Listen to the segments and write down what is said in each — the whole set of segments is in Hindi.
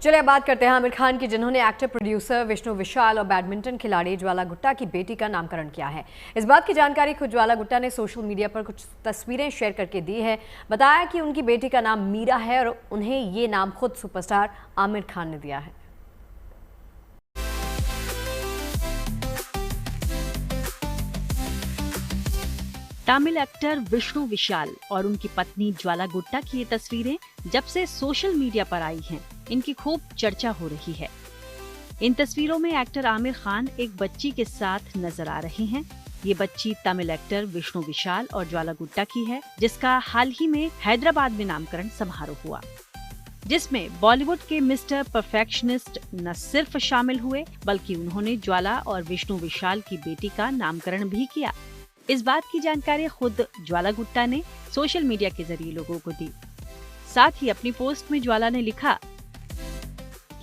चलिए अब बात करते हैं आमिर खान की, जिन्होंने एक्टर प्रोड्यूसर विष्णु विशाल और बैडमिंटन खिलाड़ी ज्वाला गुट्टा की बेटी का नामकरण किया है। इस बात की जानकारी खुद ज्वाला गुट्टा ने सोशल मीडिया पर कुछ तस्वीरें शेयर करके दी है। बताया कि उनकी बेटी का नाम मीरा है और उन्हें ये नाम खुद सुपरस्टार आमिर खान ने दिया है। तमिल एक्टर विष्णु विशाल और उनकी पत्नी ज्वाला गुट्टा की ये तस्वीरें जब से सोशल मीडिया पर आई हैं, इनकी खूब चर्चा हो रही है। इन तस्वीरों में एक्टर आमिर खान एक बच्ची के साथ नजर आ रहे हैं। ये बच्ची तमिल एक्टर विष्णु विशाल और ज्वाला गुट्टा की है, जिसका हाल ही में हैदराबाद में नामकरण समारोह हुआ, जिसमें बॉलीवुड के मिस्टर परफेक्शनिस्ट न सिर्फ शामिल हुए बल्कि उन्होंने ज्वाला और विष्णु विशाल की बेटी का नामकरण भी किया। इस बात की जानकारी खुद ज्वाला गुट्टा ने सोशल मीडिया के जरिए लोगों को दी। साथ ही अपनी पोस्ट में ज्वाला ने लिखा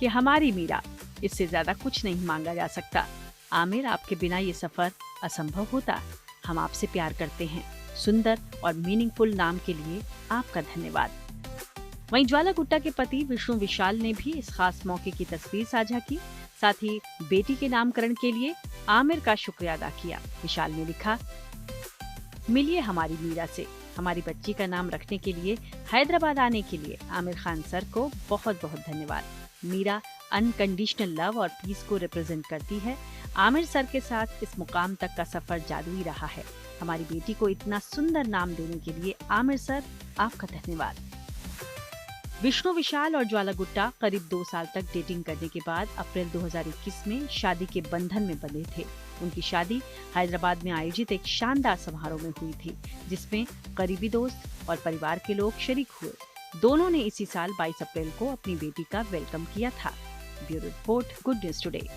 कि हमारी मीरा, इससे ज्यादा कुछ नहीं मांगा जा सकता। आमिर, आपके बिना ये सफर असंभव होता। हम आपसे प्यार करते हैं। सुंदर और मीनिंगफुल नाम के लिए आपका धन्यवाद। वहीं ज्वाला गुट्टा के पति विष्णु विशाल ने भी इस खास मौके की तस्वीर साझा की। साथ ही बेटी के नामकरण के लिए आमिर का शुक्रिया अदा किया। विशाल ने लिखा, मिलिए हमारी मीरा से। हमारी बच्ची का नाम रखने के लिए हैदराबाद आने के लिए आमिर खान सर को बहुत बहुत धन्यवाद। मीरा अनकंडीशनल लव और पीस को रिप्रेजेंट करती है। आमिर सर के साथ इस मुकाम तक का सफर जादुई रहा है। हमारी बेटी को इतना सुंदर नाम देने के लिए आमिर सर, आपका धन्यवाद। विष्णु विशाल और ज्वाला गुट्टा करीब 2 साल तक डेटिंग करने के बाद अप्रैल 2021 में शादी के बंधन में बंधे थे। उनकी शादी हैदराबाद में आयोजित एक शानदार समारोह में हुई थी, जिसमें करीबी दोस्त और परिवार के लोग शरीक हुए। दोनों ने इसी साल 22 अप्रैल को अपनी बेटी का वेलकम किया था। Bureau report, good news today.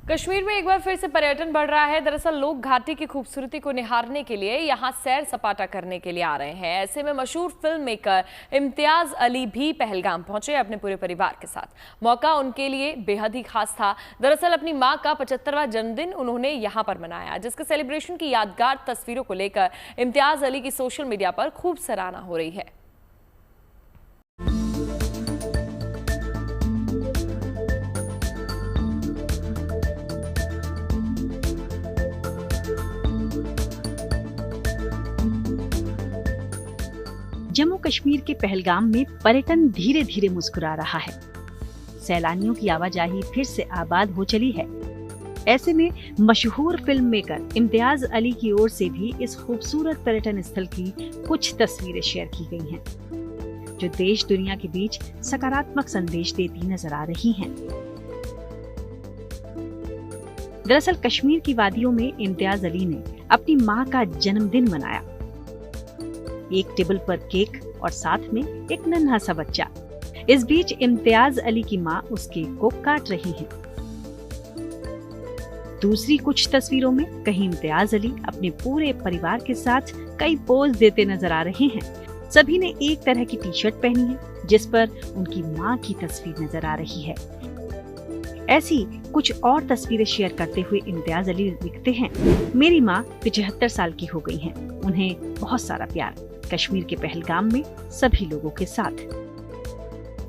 Kashmir में एक बार फिर से पर्यटन बढ़ रहा है। दरअसल लोग घाटी की खूबसूरती को निहारने के लिए यहां सैर सपाटा करने के लिए आ रहे हैं। ऐसे में मशहूर फिल्म मेकर इम्तियाज अली भी पहलगाम पहुंचे अपने पूरे परिवार के साथ। मौका उनके लिए बेहद ही खास था। दरअसल अपनी मां का 75वां जन्मदिन उन्होंने यहां पर मनाया, जिसके सेलिब्रेशन की यादगार तस्वीरों को लेकर इम्तियाज अली की सोशल मीडिया पर खूब सराहना हो रही है। जम्मू कश्मीर के पहलगाम में पर्यटन धीरे धीरे मुस्कुरा रहा है। सैलानियों की आवाजाही फिर से आबाद हो चली है। ऐसे में मशहूर फिल्म मेकर इम्तियाज अली की ओर से भी इस खूबसूरत पर्यटन स्थल की कुछ तस्वीरें शेयर की गई हैं, जो देश दुनिया के बीच सकारात्मक संदेश देती नजर आ रही हैं। दरअसल कश्मीर की वादियों में इम्तियाज अली ने अपनी मां का जन्मदिन मनाया। एक टेबल पर केक और साथ में एक नन्हा सा बच्चा। इस बीच इम्तियाज अली की मां उस केक को काट रही हैं। दूसरी कुछ तस्वीरों में कहीं इम्तियाज अली अपने पूरे परिवार के साथ कई पोज देते नजर आ रहे हैं। सभी ने एक तरह की टी शर्ट पहनी है, जिस पर उनकी मां की तस्वीर नजर आ रही है। ऐसी कुछ और तस्वीरें शेयर करते हुए इम्तियाज अली लिखते हैं, मेरी माँ 75 साल की हो गई हैं। उन्हें बहुत सारा प्यार। कश्मीर के पहलगाम में सभी लोगों के साथ।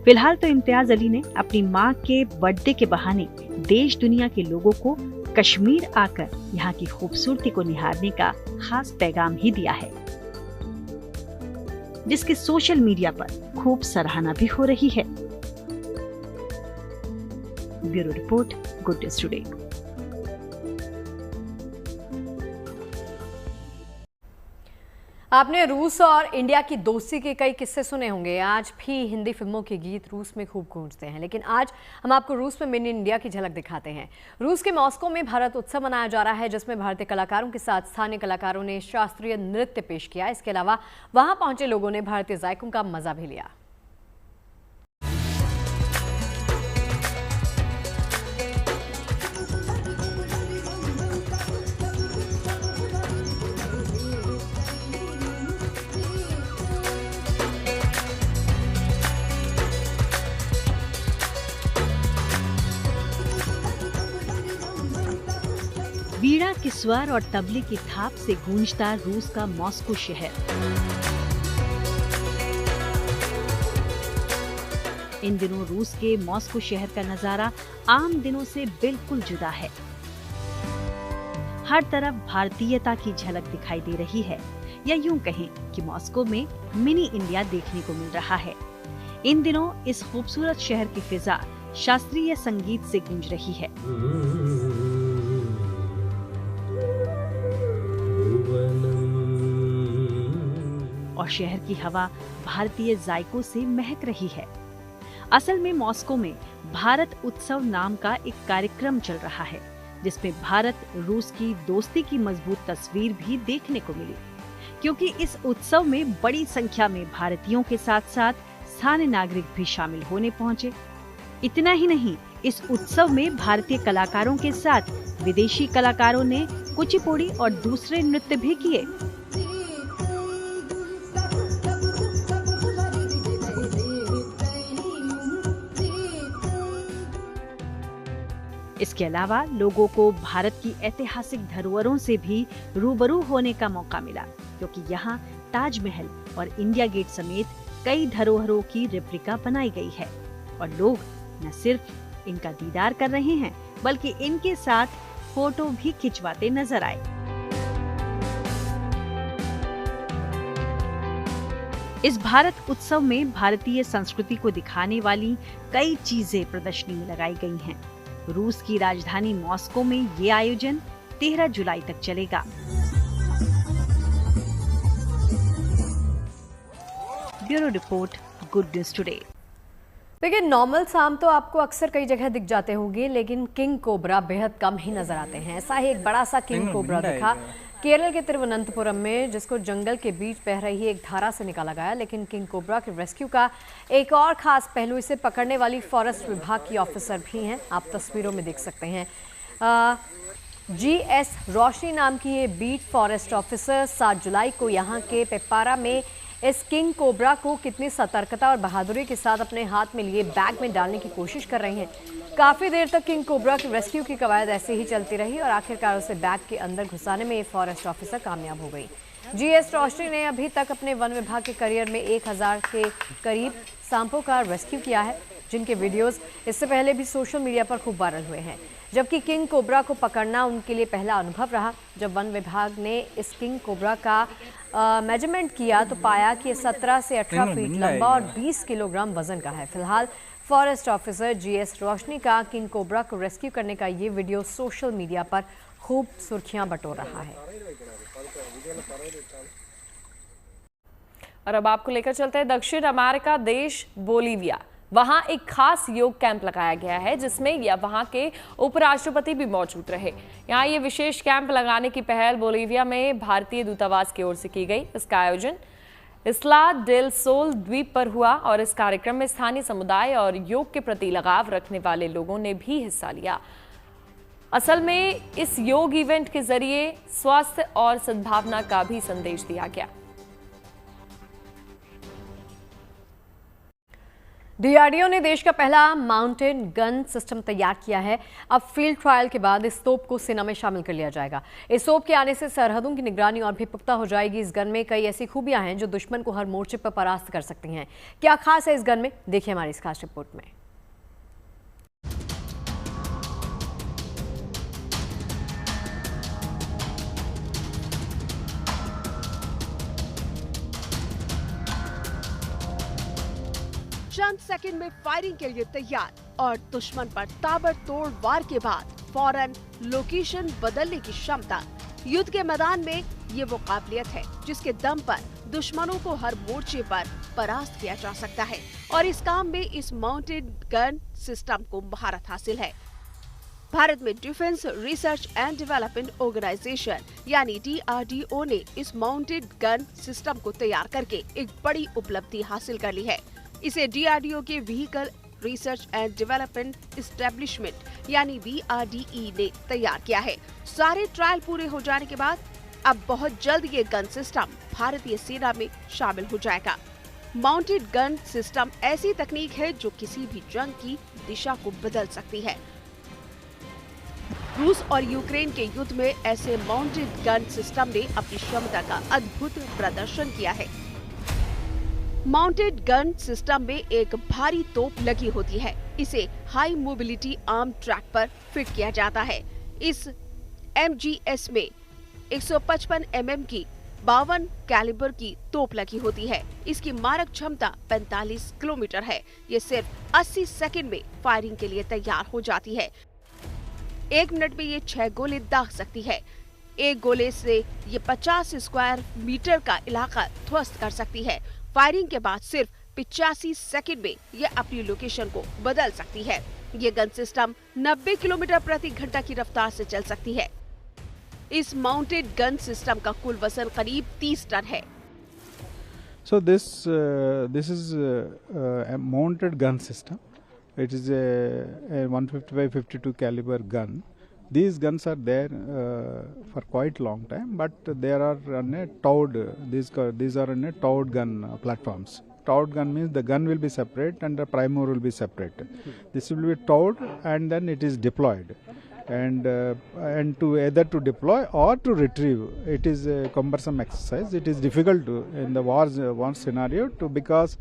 फिलहाल तो इम्तियाज अली ने अपनी मां के बर्थडे के बहाने देश दुनिया के लोगों को कश्मीर आकर यहाँ की खूबसूरती को निहारने का खास पैगाम ही दिया है, जिसके सोशल मीडिया पर खूब सराहना भी हो रही है। Bureau report, good news today. आपने रूस और इंडिया की दोस्ती के कई किस्से सुने होंगे। आज भी हिंदी फिल्मों के गीत रूस में खूब गूंजते हैं, लेकिन आज हम आपको रूस में मिनी इंडिया की झलक दिखाते हैं। रूस के मॉस्को में भारत उत्सव मनाया जा रहा है, जिसमें भारतीय कलाकारों के साथ स्थानीय कलाकारों ने शास्त्रीय नृत्य पेश किया। इसके अलावा वहां पहुंचे लोगों ने भारतीय जायकों का मजा भी लिया। वीणा के स्वर और तबले की थाप से गूंजता रूस का मॉस्को शहर। इन दिनों रूस के मॉस्को शहर का नजारा आम दिनों से बिल्कुल जुदा है। हर तरफ भारतीयता की झलक दिखाई दे रही है, या यूं कहें कि मॉस्को में मिनी इंडिया देखने को मिल रहा है। इन दिनों इस खूबसूरत शहर की फिजा शास्त्रीय संगीत से गूंज रही है। और शहर की हवा भारतीय जायकों से महक रही है। असल में मॉस्को में भारत उत्सव नाम का एक कार्यक्रम चल रहा है, जिसमें भारत रूस की दोस्ती की मजबूत तस्वीर भी देखने को मिली, क्योंकि इस उत्सव में बड़ी संख्या में भारतीयों के साथ साथ स्थानीय नागरिक भी शामिल होने पहुंचे। इतना ही नहीं, इस उत्सव में भारतीय कलाकारों के साथ विदेशी कलाकारों ने कुचिपुड़ी और दूसरे नृत्य भी किए। इसके अलावा लोगों को भारत की ऐतिहासिक धरोहरों से भी रूबरू होने का मौका मिला, क्योंकि यहाँ ताजमहल और इंडिया गेट समेत कई धरोहरों की रेप्लिका बनाई गई है और लोग न सिर्फ इनका दीदार कर रहे हैं, बल्कि इनके साथ फोटो भी खिंचवाते नजर आए। इस भारत उत्सव में भारतीय संस्कृति को दिखाने वाली कई चीजें प्रदर्शनी में लगाई गई हैं। रूस की राजधानी मॉस्को में ये आयोजन 13 जुलाई तक चलेगा। Bureau report, good news today. देखिए, नॉर्मल सांप तो आपको अक्सर कई जगह दिख जाते होंगे, लेकिन किंग कोबरा बेहद कम ही नजर आते हैं। ऐसा ही एक बड़ा सा किंग कोबरा दिखा केरल के तिरुवनंतपुरम में, जिसको जंगल के बीच बह रही एक धारा से निकाला गया। लेकिन किंग कोबरा के रेस्क्यू का एक और खास पहलू, इसे पकड़ने वाली फॉरेस्ट विभाग की ऑफिसर भी हैं। आप तस्वीरों में देख सकते हैं। GS रोशनी नाम की ये बीट फॉरेस्ट ऑफिसर 7 जुलाई को यहाँ के पेपारा में इस किंग कोबरा को कितनी सतर्कता और बहादुरी के साथ अपने हाथ में लिए बैग में डालने की कोशिश कर रही हैं। काफी देर तक किंग कोबरा के रेस्क्यू की कवायद ऐसे ही चलती रही और आखिरकार उसे बैग के अंदर घुसाने में ये फॉरेस्ट ऑफिसर कामयाब हो गई। GS रोशनी ने अभी तक अपने वन विभाग के करियर में 1000 के करीब सांपों का रेस्क्यू किया है, जिनके वीडियोस इससे पहले भी सोशल मीडिया पर खूब वायरल हुए हैं। जबकि किंग कोबरा को पकड़ना उनके लिए पहला अनुभव रहा। जब वन विभाग ने इस किंग कोबरा का मेजरमेंट किया तो पाया कि 17 से 18 फीट लंबा और 20 किलोग्राम वजन का है। फिलहाल फॉरेस्ट ऑफिसर GS रोशनी का किंग कोबरा को रेस्क्यू करने का ये वीडियो सोशल मीडिया पर खूब सुर्खियां बटोर रहा है। और अब आपको लेकर चलते हैं दक्षिण अमेरिका देश बोलीविया। वहां एक खास योग कैंप लगाया गया है, जिसमें वहां के उपराष्ट्रपति भी मौजूद रहे। यहाँ ये विशेष कैंप लगाने की पहल बोलीविया में भारतीय दूतावास की ओर से की गई। इसका आयोजन इस्ला डेल सोल द्वीप पर हुआ और इस कार्यक्रम में स्थानीय समुदाय और योग के प्रति लगाव रखने वाले लोगों ने भी हिस्सा लिया। असल में इस योग इवेंट के जरिए स्वास्थ्य और सद्भावना का भी संदेश दिया गया। DRDO ने देश का पहला माउंटेड गन सिस्टम तैयार किया है। अब फील्ड ट्रायल के बाद इस तोप को सेना में शामिल कर लिया जाएगा। इस तोप के आने से सरहदों की निगरानी और भी पुख्ता हो जाएगी। इस गन में कई ऐसी खूबियां हैं जो दुश्मन को हर मोर्चे पर परास्त कर सकती हैं। क्या खास है इस गन में, देखिए हमारी इस खास रिपोर्ट में। चंद सेकंड में फायरिंग के लिए तैयार और दुश्मन पर ताबड़तोड़ वार के बाद फौरन लोकेशन बदलने की क्षमता। युद्ध के मैदान में ये वो काबिलियत है जिसके दम पर दुश्मनों को हर मोर्चे पर परास्त किया जा सकता है और इस काम में इस माउंटेड गन सिस्टम को महारत हासिल है। भारत में defence research and development organisation यानी DRDO ने इस माउंटेड गन सिस्टम को तैयार करके एक बड़ी उपलब्धि हासिल कर ली है। इसे DRDO के vehicle research and development establishment यानी VRDE ने तैयार किया है। सारे ट्रायल पूरे हो जाने के बाद अब बहुत जल्द ये गन सिस्टम भारतीय सेना में शामिल हो जाएगा। माउंटेड गन सिस्टम ऐसी तकनीक है जो किसी भी जंग की दिशा को बदल सकती है। रूस और यूक्रेन के युद्ध में ऐसे माउंटेड गन सिस्टम ने अपनी क्षमता का अद्भुत प्रदर्शन किया है। माउंटेड गन सिस्टम में एक भारी तोप लगी होती है। इसे हाई मोबिलिटी आर्म ट्रैक पर फिट किया जाता है। इस MGS में 155 mm की 52 कैलिबर की तोप लगी होती है। इसकी मारक क्षमता 45 किलोमीटर है। ये सिर्फ 80 सेकंड में फायरिंग के लिए तैयार हो जाती है। 1 मिनट में ये 6 गोले दाग सकती है। एक गोले से ये 50 स्क्वायर मीटर का इलाका ध्वस्त कर सकती है। फायरिंग के बाद सिर्फ 85 सेकंड में ये अपनी लोकेशन को बदल सकती है। ये गन सिस्टम 90 किलोमीटर प्रति घंटा की रफ्तार से चल सकती है। इस माउंटेड गन सिस्टम का कुल वजन करीब 30 टन है। So this is a mounted gun system. It is a 155-52 caliber gun. These guns are there for quite long time, but they are on a towed. These are on a towed gun platforms. Towed gun means the gun will be separate and the primer will be separate. This will be towed and then it is deployed. And to either to deploy or to retrieve, it is a cumbersome exercise. It is difficult to in the war scenario because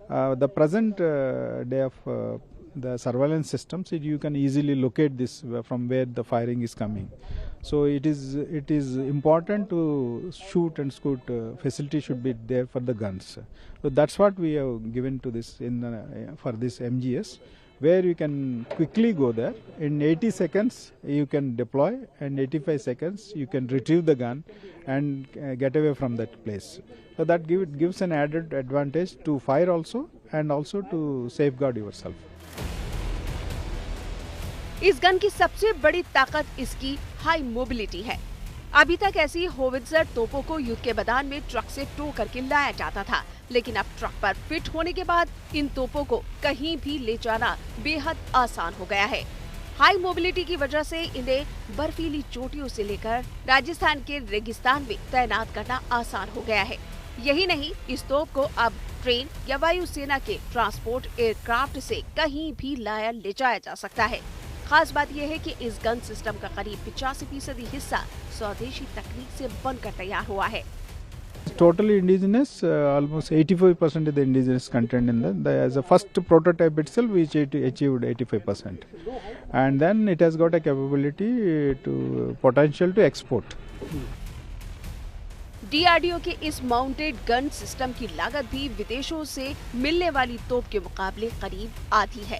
the present day of the surveillance systems, you can easily locate this from where the firing is coming. So it is important to shoot and scoot facility should be there for the guns. So that's what we have given to this for this MGS, where you can quickly go there. In 80 seconds you can deploy, and 85 seconds you can retrieve the gun and get away from that place. So that gives an added advantage to fire also and also to safeguard yourself. इस गन की सबसे बड़ी ताकत इसकी हाई मोबिलिटी है। अभी तक ऐसी होवित्जर तोपों को युद्ध के मैदान में ट्रक से टो करके लाया जाता था, लेकिन अब ट्रक पर फिट होने के बाद इन तोपों को कहीं भी ले जाना बेहद आसान हो गया है। हाई मोबिलिटी की वजह से इन्हें बर्फीली चोटियों से लेकर राजस्थान के रेगिस्तान में तैनात करना आसान हो गया है। यही नहीं, इस तोप को अब ट्रेन या वायुसेना के ट्रांसपोर्ट एयरक्राफ्ट से कहीं भी लाया ले जाया जा सकता है। खास बात यह है कि इस गन सिस्टम का करीब 85% हिस्सा स्वदेशी तकनीक से बनकर तैयार हुआ है। Totally indigenous, almost 85% of the indigenous content in as a first prototype itself, which achieved 85%, and then it has got a capability to potential to export. DRDO के इस माउंटेड गन सिस्टम की लागत भी विदेशों से मिलने वाली तोप के मुकाबले करीब आधी है।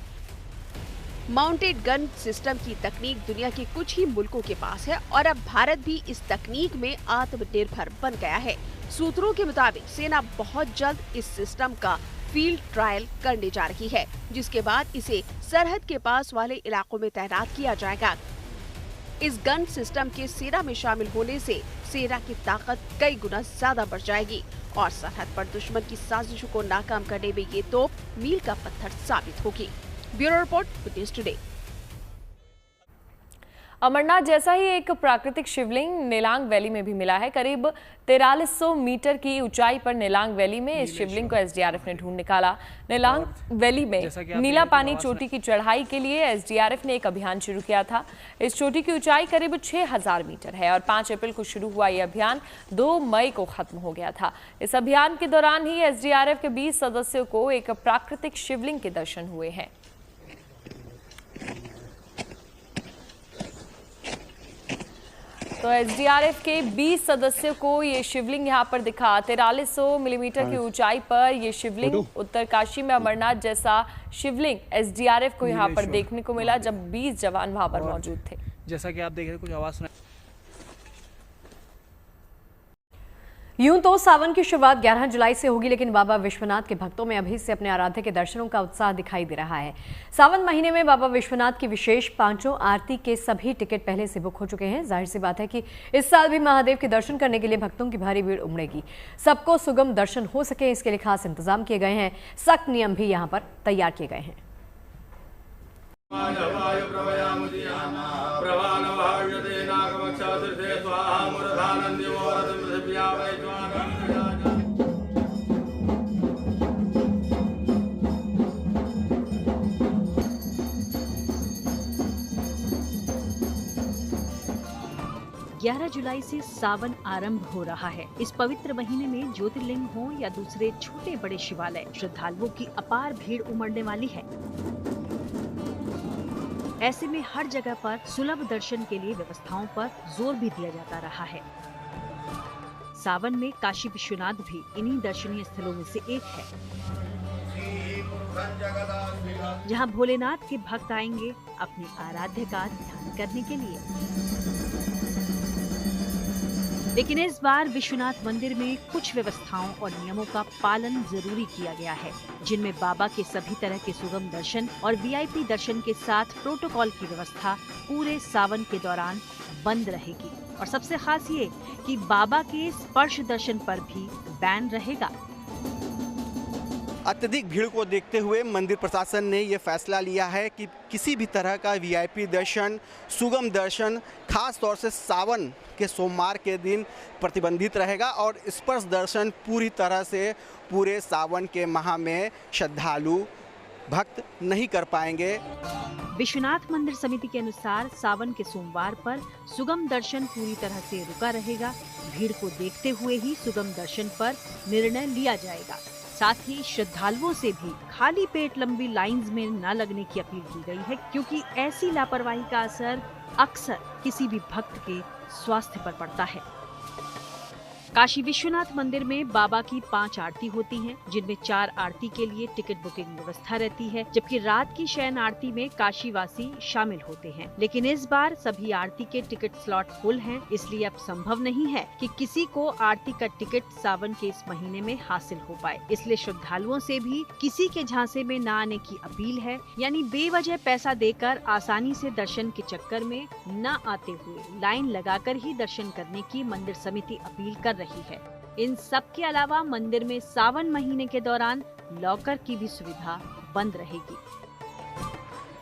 माउंटेड गन सिस्टम की तकनीक दुनिया के कुछ ही मुल्कों के पास है और अब भारत भी इस तकनीक में आत्मनिर्भर बन गया है। सूत्रों के मुताबिक सेना बहुत जल्द इस सिस्टम का फील्ड ट्रायल करने जा रही है, जिसके बाद इसे सरहद के पास वाले इलाकों में तैनात किया जाएगा। इस गन सिस्टम के सेना में शामिल होने से सेना की ताकत कई गुना ज्यादा बढ़ जाएगी और सरहद पर दुश्मन की साजिशों को नाकाम करने में ये तोप मील का पत्थर साबित होगी। Bureau report, good news today. Amarnath जैसा ही एक प्राकृतिक शिवलिंग नेलांग वैली में भी मिला है। करीब 4300 मीटर की ऊंचाई पर नेलांग वैली में इस शिवलिंग को एसडीआरएफ ने ढूंढ निकाला। नेलांग वैली में नीला पानी चोटी की चढ़ाई के लिए एसडीआरएफ ने एक अभियान शुरू किया था। इस चोटी की ऊंचाई करीब 6000 मीटर है और 5 अप्रैल को शुरू हुआ यह अभियान 2 मई को खत्म हो गया था। इस अभियान के दौरान ही एसडीआरएफ के 20 सदस्यों को एक प्राकृतिक शिवलिंग के दर्शन हुए हैं। तो एसडीआरएफ के 20 सदस्यों को ये शिवलिंग यहाँ पर दिखा। 4300 मिलीमीटर की ऊंचाई पर ये शिवलिंग उत्तरकाशी में अमरनाथ जैसा शिवलिंग एसडीआरएफ को यहाँ पर देखने को मिला जब 20 जवान वहां पर मौजूद थे। जैसा कि आप देख रहे हैं, कुछ आवाज सुना। यूं तो सावन की शुरुआत 11 जुलाई से होगी, लेकिन बाबा विश्वनाथ के भक्तों में अभी से अपने आराध्य के दर्शनों का उत्साह दिखाई दे रहा है। सावन महीने में बाबा विश्वनाथ की विशेष 5 आरती के सभी टिकट पहले से बुक हो चुके हैं। जाहिर सी बात है कि इस साल भी महादेव के दर्शन करने के लिए भक्तों की भारी भीड़ उमड़ेगी। सबको सुगम दर्शन हो सके, इसके लिए खास इंतजाम किए गए हैं। सख्त नियम भी यहाँ पर तैयार किए गए हैं। 11 जुलाई से सावन आरंभ हो रहा है। इस पवित्र महीने में ज्योतिर्लिंग हो या दूसरे छोटे बड़े शिवालय, श्रद्धालुओं की अपार भीड़ उमड़ने वाली है। ऐसे में हर जगह पर सुलभ दर्शन के लिए व्यवस्थाओं पर जोर भी दिया जाता रहा है। सावन में काशी विश्वनाथ भी इन्हीं दर्शनीय स्थलों में से एक है, जहां भोलेनाथ के भक्त आएंगे अपने आराध्य का ध्यान करने के लिए। लेकिन इस बार विश्वनाथ मंदिर में कुछ व्यवस्थाओं और नियमों का पालन जरूरी किया गया है, जिनमें बाबा के सभी तरह के सुगम दर्शन और वीआईपी दर्शन के साथ प्रोटोकॉल की व्यवस्था पूरे सावन के दौरान बंद रहेगी। और सबसे खास ये कि बाबा के स्पर्श दर्शन पर भी बैन रहेगा। अत्यधिक भीड़ को देखते हुए मंदिर प्रशासन ने ये फैसला लिया है कि किसी भी तरह का वीआईपी दर्शन, सुगम दर्शन खास तौर से सावन के सोमवार के दिन प्रतिबंधित रहेगा और स्पर्श दर्शन पूरी तरह से पूरे सावन के माह में श्रद्धालु भक्त नहीं कर पाएंगे। विश्वनाथ मंदिर समिति के अनुसार सावन के सोमवार पर सुगम दर्शन पूरी तरह से रुका रहेगा। भीड़ को देखते हुए ही सुगम दर्शन पर निर्णय लिया जाएगा। साथ ही श्रद्धालुओं से भी खाली पेट लंबी लाइंस में न लगने की अपील की गई है, क्योंकि ऐसी लापरवाही का असर अक्सर किसी भी भक्त के स्वास्थ्य पर पड़ता है। काशी विश्वनाथ मंदिर में बाबा की 5 आरती होती हैं, जिनमें 4 आरती के लिए टिकट बुकिंग व्यवस्था रहती है, जबकि रात की शयन आरती में काशीवासी शामिल होते हैं। लेकिन इस बार सभी आरती के टिकट स्लॉट फुल हैं, इसलिए अब संभव नहीं है कि किसी को आरती का टिकट सावन के इस महीने में हासिल हो पाए। इसलिए श्रद्धालुओं से भी किसी के झांसे में न आने की अपील है, यानी बेवजह पैसा देकर आसानी से दर्शन के चक्कर में न आते हुए लाइन लगाकर ही दर्शन करने की मंदिर समिति अपील कर रही है। इन सब के अलावा मंदिर में सावन महीने के दौरान लॉकर की भी सुविधा बंद रहेगी।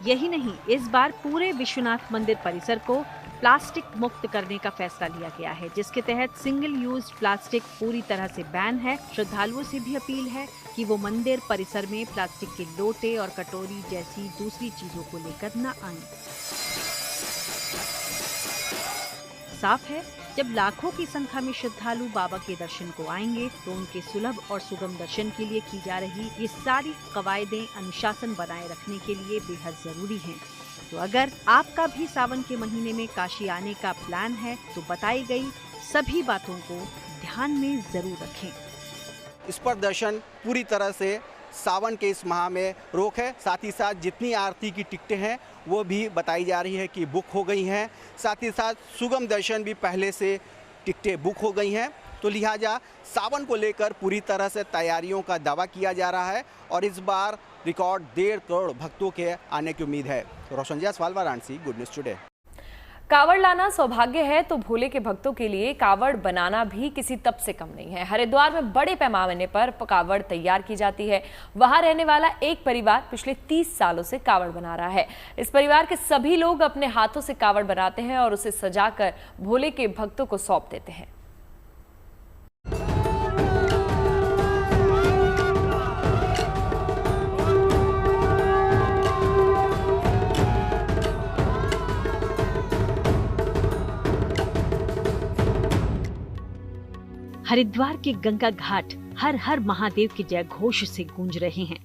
यही नहीं, इस बार पूरे विश्वनाथ मंदिर परिसर को प्लास्टिक मुक्त करने का फैसला लिया गया है, जिसके तहत सिंगल यूज प्लास्टिक पूरी तरह से बैन है। श्रद्धालुओं से भी अपील है कि वो मंदिर परिसर में प्लास्टिक के लोटे और कटोरी जैसी दूसरी चीजों को लेकर न आएं। साफ है, जब लाखों की संख्या में श्रद्धालु बाबा के दर्शन को आएंगे तो उनके सुलभ और सुगम दर्शन के लिए की जा रही ये सारी कवायदें अनुशासन बनाए रखने के लिए बेहद जरूरी हैं। तो अगर आपका भी सावन के महीने में काशी आने का प्लान है तो बताई गई सभी बातों को ध्यान में जरूर रखें। इस पर दर्शन पूरी तरह से सावन के इस माह में रोक है। साथ ही साथ जितनी आरती की टिकटें हैं वो भी बताई जा रही है कि बुक हो गई हैं। साथ ही साथ सुगम दर्शन भी पहले से टिकटें बुक हो गई हैं। तो लिहाजा सावन को लेकर पूरी तरह से तैयारियों का दावा किया जा रहा है और इस बार रिकॉर्ड 1.5 करोड़ भक्तों के आने की उम्मीद है। Roshan Jaiswal, Varanasi, good news today. कावड़ लाना सौभाग्य है तो भोले के भक्तों के लिए कावड़ बनाना भी किसी तप से कम नहीं है। हरिद्वार में बड़े पैमाने पर कावड़ तैयार की जाती है। वहां रहने वाला एक परिवार पिछले 30 सालों से कावड़ बना रहा है। इस परिवार के सभी लोग अपने हाथों से कावड़ बनाते हैं और उसे सजाकर भोले के भक्तों को सौंप देते हैं। हरिद्वार के गंगा घाट हर हर महादेव के जय घोष से गूंज रहे हैं।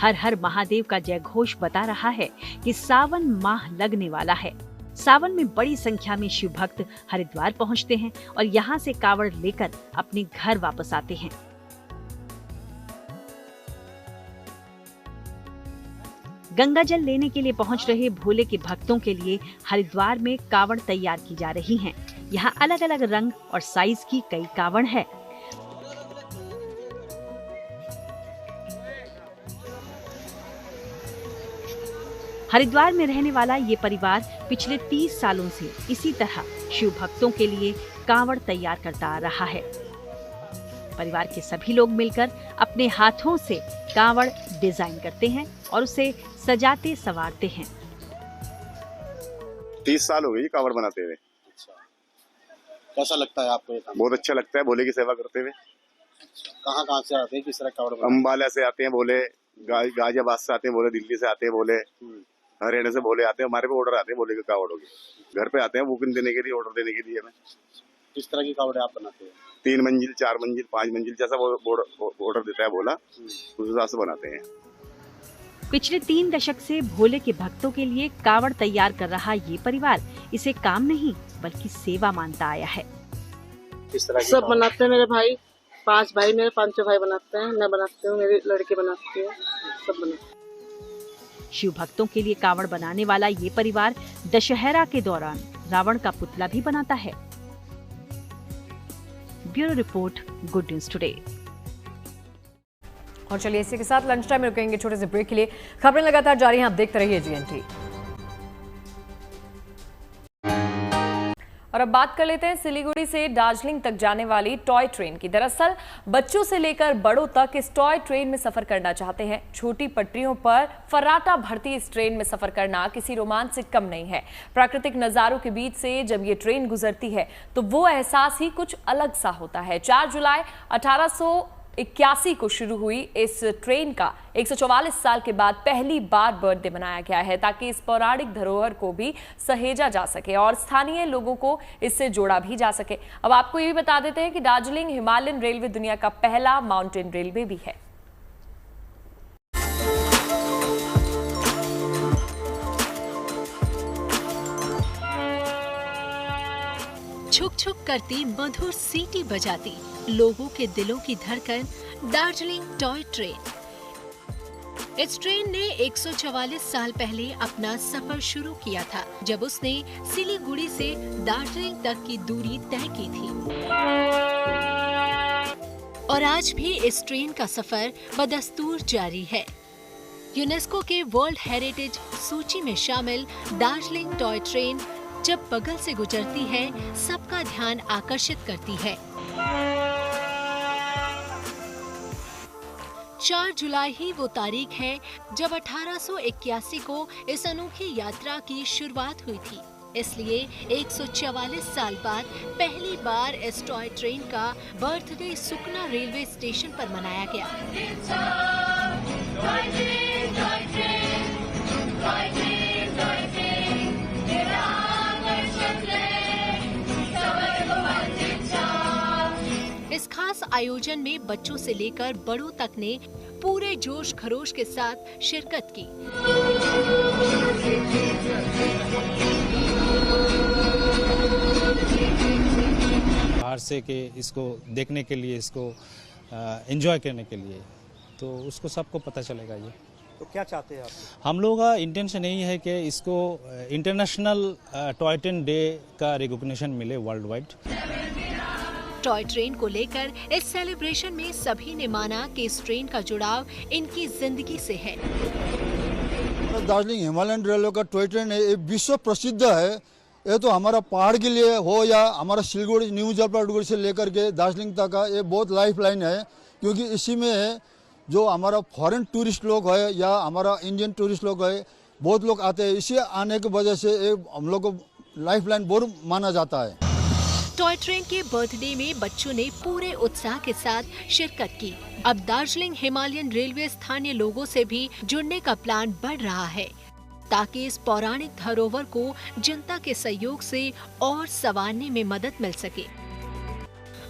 हर हर महादेव का जय घोष बता रहा है कि सावन माह लगने वाला है। सावन में बड़ी संख्या में शिव भक्त हरिद्वार पहुंचते हैं और यहाँ से कावड़ लेकर अपने घर वापस आते हैं। गंगा जल लेने के लिए पहुंच रहे भोले के भक्तों के लिए हरिद्वार में कावड़ तैयार की जा रही हैं। यहाँ अलग अलग रंग और साइज की कई कावड़ है। हरिद्वार में रहने वाला ये परिवार पिछले 30 सालों से इसी तरह शिव भक्तों के लिए कावड़ तैयार करता आ रहा है। परिवार के सभी लोग मिलकर अपने हाथों से कावड़ डिजाइन करते हैं और उसे सजाते संवारते हैं। 30 साल हो गई कावड़ बनाते हुए। कैसा लगता है आपको ये काम? बहुत अच्छा लगता है भोले की सेवा करते हुए। कहाँ से आते हैं, किस तरह कावड़? अम्बाला से आते हैं भोले, गाजियाबाद से आते हैं भोले, दिल्ली से आते हैं भोले, हरियाणा से भोले आते हैं, हमारे पे ऑर्डर आते हैं भोले के कावड़ों के, घर पे आते हैं बुकिंग देने के लिए, ऑर्डर देने के लिए हमें। किस तरह की कावड़े आप बनाते हैं? 3 मंजिल, 4 मंजिल, 5 मंजिल, जैसा वो ऑर्डर देता है भोला उस हिसाब से बनाते हैं। पिछले 3 दशक से भोले के भक्तों के लिए कावड़ तैयार कर रहा ये परिवार इसे काम नहीं बल्कि सेवा मानता आया है। किस तरह की सब बनाते हैं मेरे भाई, 5 भाई मेरे, 5 भाई बनाते हैं, मैं बनाती हूँ, मेरी लड़की बनाती है, सब बनाते हैं। शिव भक्तों के लिए कावड़ बनाने वाला ये परिवार दशहरा के दौरान रावण का पुतला भी बनाता है। Bureau report, good news today. और चलिए इसी के साथ लंच टाइम में रुकेंगे छोटे से ब्रेक के लिए। खबरें लगातार जारी हैं, आप देखते रहिए GNT। और अब बात कर लेते हैं सिलीगुड़ी से दार्जिलिंग तक जाने वाली टॉय ट्रेन की। दरअसल बच्चों से लेकर बड़ों तक इस टॉय ट्रेन में सफर करना चाहते हैं। छोटी पटरियों पर फर्राटा भरती इस ट्रेन में सफर करना किसी रोमांच से कम नहीं है। प्राकृतिक नजारों के बीच से जब ये ट्रेन गुजरती है तो वो एहसास ही कुछ अलग सा होता है। 4 जुलाई 1881 को शुरू हुई इस ट्रेन का 144 साल के बाद पहली बार बर्थडे मनाया गया है, ताकि इस पौराणिक धरोहर को भी सहेजा जा सके और स्थानीय लोगों को इससे जोड़ा भी जा सके। अब आपको ये भी बता देते हैं कि दार्जिलिंग हिमालयन रेलवे दुनिया का पहला माउंटेन रेलवे भी है। छुक छुक करती मधुर सीटी बजाती लोगों के दिलों की धड़कन दार्जिलिंग टॉय ट्रेन। इस ट्रेन ने 144 साल पहले अपना सफर शुरू किया था, जब उसने सिलीगुड़ी से दार्जिलिंग तक की दूरी तय की थी। और आज भी इस ट्रेन का सफर बदस्तूर जारी है। यूनेस्को के वर्ल्ड हेरिटेज सूची में शामिल दार्जिलिंग टॉय ट्रेन जब बगल से गुजरती है सबका ध्यान आकर्षित करती है। 4 जुलाई ही वो तारीख है जब 1881 को इस अनोखी यात्रा की शुरुआत हुई थी। इसलिए 144 साल बाद पहली बार इस टॉय ट्रेन का बर्थडे सुकना रेलवे स्टेशन पर मनाया गया। इस खास आयोजन में बच्चों से लेकर बड़ों तक ने पूरे जोश खरोश के साथ शिरकत की। बाहर से के इसको देखने के लिए, इसको एंजॉय करने के लिए, तो उसको सबको पता चलेगा। ये तो क्या चाहते हैं आप? हम लोगों का इंटेंशन यही है कि इसको इंटरनेशनल टॉय ट्रेन डे का रिकॉग्निशन मिले वर्ल्ड वाइड। टॉय ट्रेन को लेकर इस सेलिब्रेशन में सभी ने माना कि इस ट्रेन का जुड़ाव इनकी जिंदगी से है। दार्जिलिंग हिमालयन रेलवे का टॉय ट्रेन है, ये विश्व प्रसिद्ध है। ये तो हमारा पहाड़ के लिए हो या हमारा सिलीगुड़ी, न्यू जलपाईगुड़ी से लेकर के दार्जिलिंग तक का ये बहुत लाइफ लाइन है, क्योंकि इसी में जो हमारा फॉरेन टूरिस्ट लोग है या हमारा इंडियन टूरिस्ट लोग है, बहुत लोग आते हैं। इसी आने की वजह से हम लोग को लाइफ लाइन बहुत माना जाता है। टॉय ट्रेन के बर्थडे में बच्चों ने पूरे उत्साह के साथ शिरकत की। अब दार्जिलिंग हिमालयन रेलवे स्थानीय लोगों से भी जुड़ने का प्लान बढ़ रहा है, ताकि इस पौराणिक धरोहर को जनता के सहयोग से और संवारने में मदद मिल सके।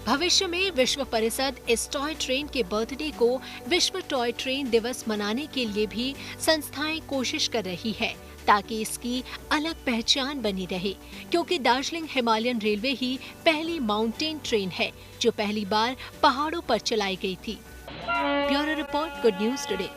भविष्य में विश्व परिषद इस टॉय ट्रेन के बर्थडे को विश्व टॉय ट्रेन दिवस मनाने के लिए भी संस्थाएं कोशिश कर रही है, ताकि इसकी अलग पहचान बनी रहे, क्योंकि दार्जिलिंग हिमालयन रेलवे ही पहली माउंटेन ट्रेन है जो पहली बार पहाड़ों पर चलाई गई थी। Bureau report, good news today.